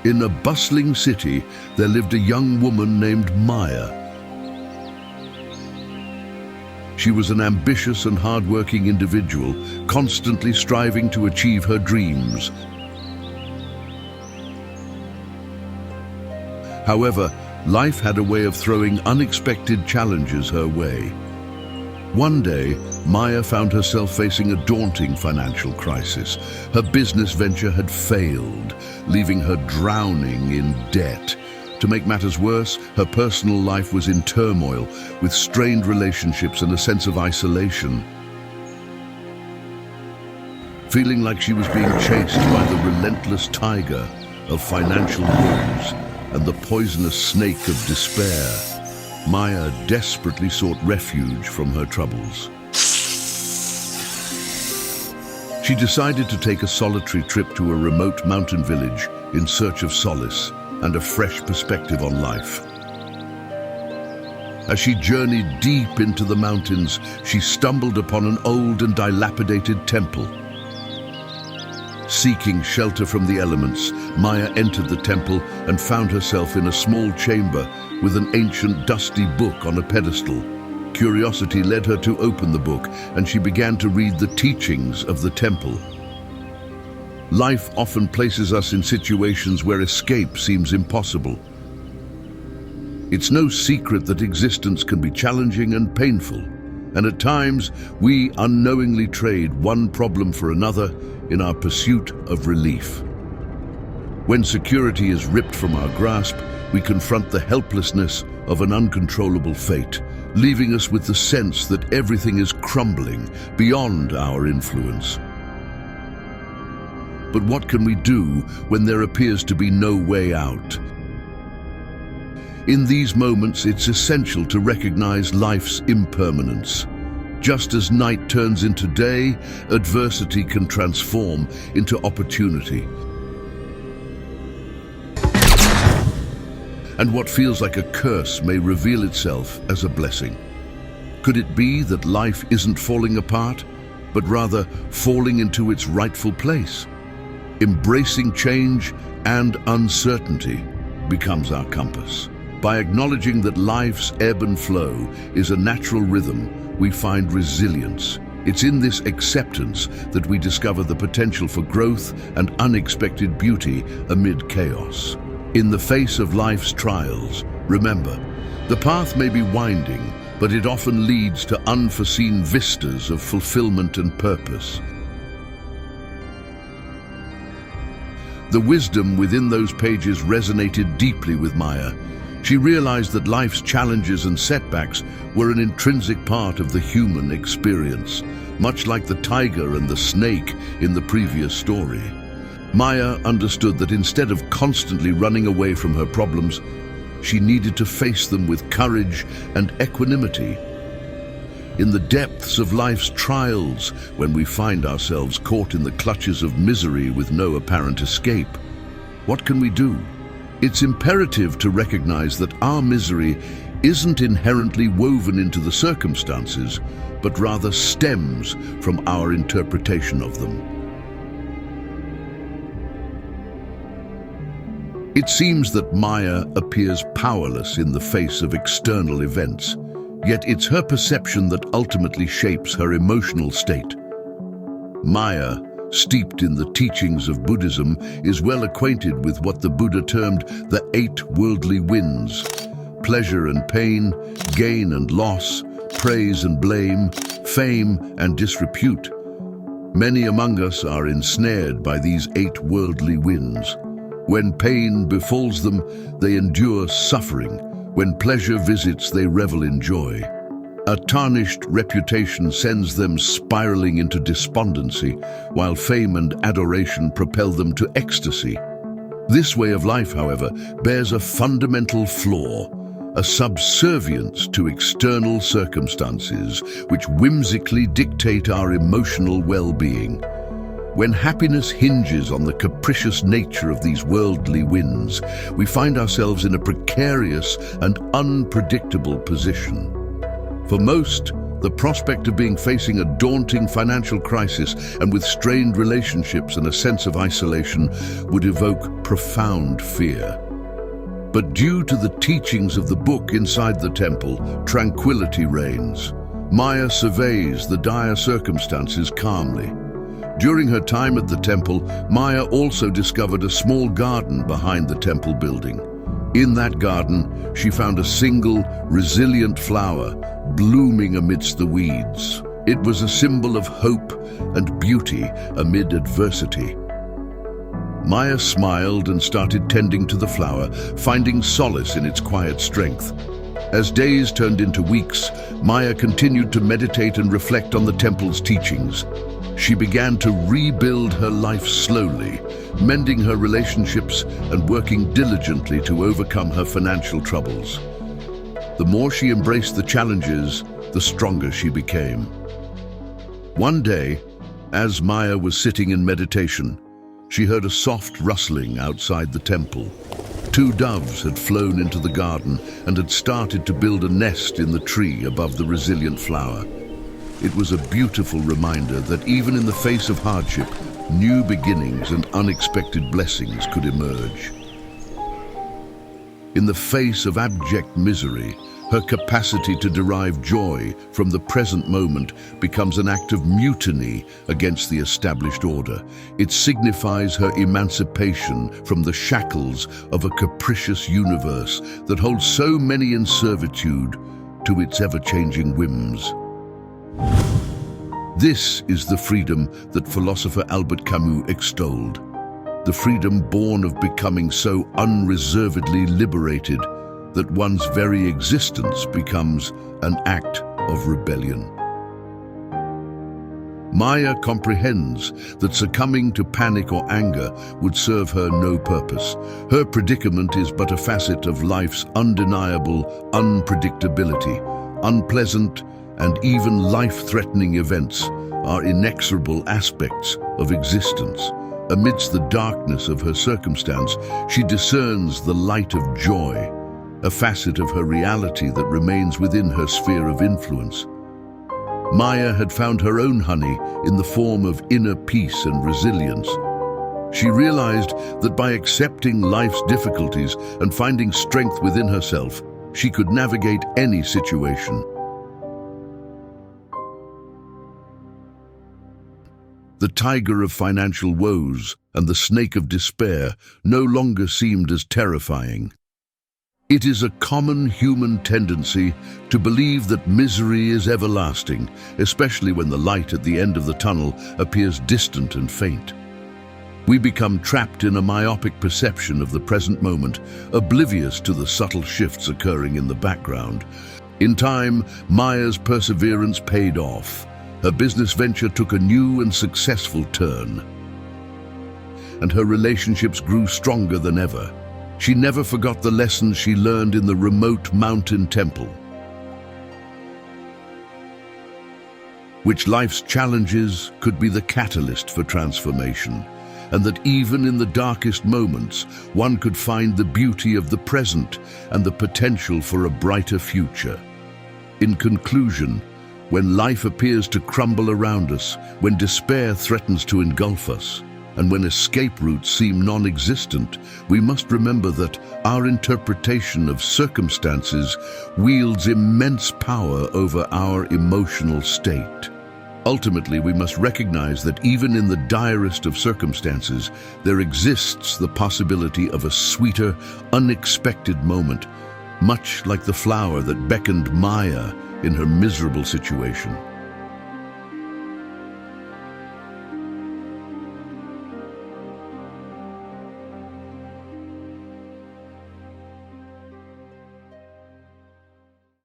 In a bustling city, there lived a young woman named Maya. She was an ambitious and hard-working individual, constantly striving to achieve her dreams. However, life had a way of throwing unexpected challenges her way. One day, Maya found herself facing a daunting financial crisis. Her business venture had failed, leaving her drowning in debt. To make matters worse, her personal life was in turmoil, with strained relationships and a sense of isolation. Feeling like she was being chased by the relentless tiger of financial woes and the poisonous snake of despair, Maya desperately sought refuge from her troubles. She decided to take a solitary trip to a remote mountain village in search of solace and a fresh perspective on life. As she journeyed deep into the mountains, she stumbled upon an old and dilapidated temple. Seeking shelter from the elements, Maya entered the temple and found herself in a small chamber with an ancient dusty book on a pedestal. Curiosity led her to open the book, and she began to read the teachings of the temple. Life often places us in situations where escape seems impossible. It's no secret that existence can be challenging and painful, and at times we unknowingly trade one problem for another in our pursuit of relief. When security is ripped from our grasp, we confront the helplessness of an uncontrollable fate, leaving us with the sense that everything is crumbling beyond our influence. But what can we do when there appears to be no way out? In these moments, it's essential to recognize life's impermanence. Just as night turns into day, adversity can transform into opportunity. And what feels like a curse may reveal itself as a blessing. Could it be that life isn't falling apart, but rather falling into its rightful place? Embracing change and uncertainty becomes our compass. By acknowledging that life's ebb and flow is a natural rhythm, we find resilience. It's in this acceptance that we discover the potential for growth and unexpected beauty amid chaos. In the face of life's trials, remember, the path may be winding, but it often leads to unforeseen vistas of fulfillment and purpose. The wisdom within those pages resonated deeply with Maya. She realized that life's challenges and setbacks were an intrinsic part of the human experience, much like the tiger and the snake in the previous story. Maya understood that instead of constantly running away from her problems, she needed to face them with courage and equanimity. In the depths of life's trials, when we find ourselves caught in the clutches of misery with no apparent escape, what can we do? It's imperative to recognize that our misery isn't inherently woven into the circumstances, but rather stems from our interpretation of them. It seems that Maya appears powerless in the face of external events, yet it's her perception that ultimately shapes her emotional state. Maya, steeped in the teachings of Buddhism, is well acquainted with what the Buddha termed the 8 worldly winds: pleasure and pain, gain and loss, praise and blame, fame and disrepute. Many among us are ensnared by these 8 worldly winds. When pain befalls them, they endure suffering. When pleasure visits, they revel in joy. A tarnished reputation sends them spiraling into despondency, while fame and adoration propel them to ecstasy. This way of life, however, bears a fundamental flaw, a subservience to external circumstances which whimsically dictate our emotional well-being. When happiness hinges on the capricious nature of these worldly winds, we find ourselves in a precarious and unpredictable position. For most, The prospect of being facing a daunting financial crisis and with strained relationships and a sense of isolation would evoke profound fear. But due to the teachings of the book inside the temple, tranquility reigns. Maya surveys the dire circumstances calmly. During her time at the temple, Maya also discovered a small garden behind the temple building. In that garden, she found a single, resilient flower blooming amidst the weeds. It was a symbol of hope and beauty amid adversity. Maya smiled and started tending to the flower, finding solace in its quiet strength. As days turned into weeks, Maya continued to meditate and reflect on the temple's teachings. She began to rebuild her life slowly, mending her relationships and working diligently to overcome her financial troubles. The more she embraced the challenges, the stronger she became. One day, as Maya was sitting in meditation, she heard a soft rustling outside the temple. 2 doves had flown into the garden and had started to build a nest in the tree above the resilient flower. It was a beautiful reminder that even in the face of hardship, new beginnings and unexpected blessings could emerge. In the face of abject misery, her capacity to derive joy from the present moment becomes an act of mutiny against the established order. It signifies her emancipation from the shackles of a capricious universe that holds so many in servitude to its ever-changing whims. This is the freedom that philosopher Albert Camus extolled. The freedom born of becoming so unreservedly liberated that one's very existence becomes an act of rebellion. Maya comprehends that succumbing to panic or anger would serve her no purpose. Her predicament is but a facet of life's undeniable unpredictability. Unpleasant and even life-threatening events are inexorable aspects of existence. Amidst the darkness of her circumstance, she discerns the light of joy, a facet of her reality that remains within her sphere of influence. Maya had found her own honey in the form of inner peace and resilience. She realized that by accepting life's difficulties and finding strength within herself, she could navigate any situation. The tiger of financial woes and the snake of despair no longer seemed as terrifying. It is a common human tendency to believe that misery is everlasting, especially when the light at the end of the tunnel appears distant and faint. We become trapped in a myopic perception of the present moment, oblivious to the subtle shifts occurring in the background. In time, Maya's perseverance paid off. Her business venture took a new and successful turn, and her relationships grew stronger than ever. She never forgot the lessons she learned in the remote mountain temple, which life's challenges could be the catalyst for transformation, and that even in the darkest moments, one could find the beauty of the present and the potential for a brighter future. In conclusion, when life appears to crumble around us, when despair threatens to engulf us, and when escape routes seem non-existent, we must remember that our interpretation of circumstances wields immense power over our emotional state. Ultimately, we must recognize that even in the direst of circumstances, there exists the possibility of a sweeter, unexpected moment, much like the flower that beckoned Maya in her miserable situation.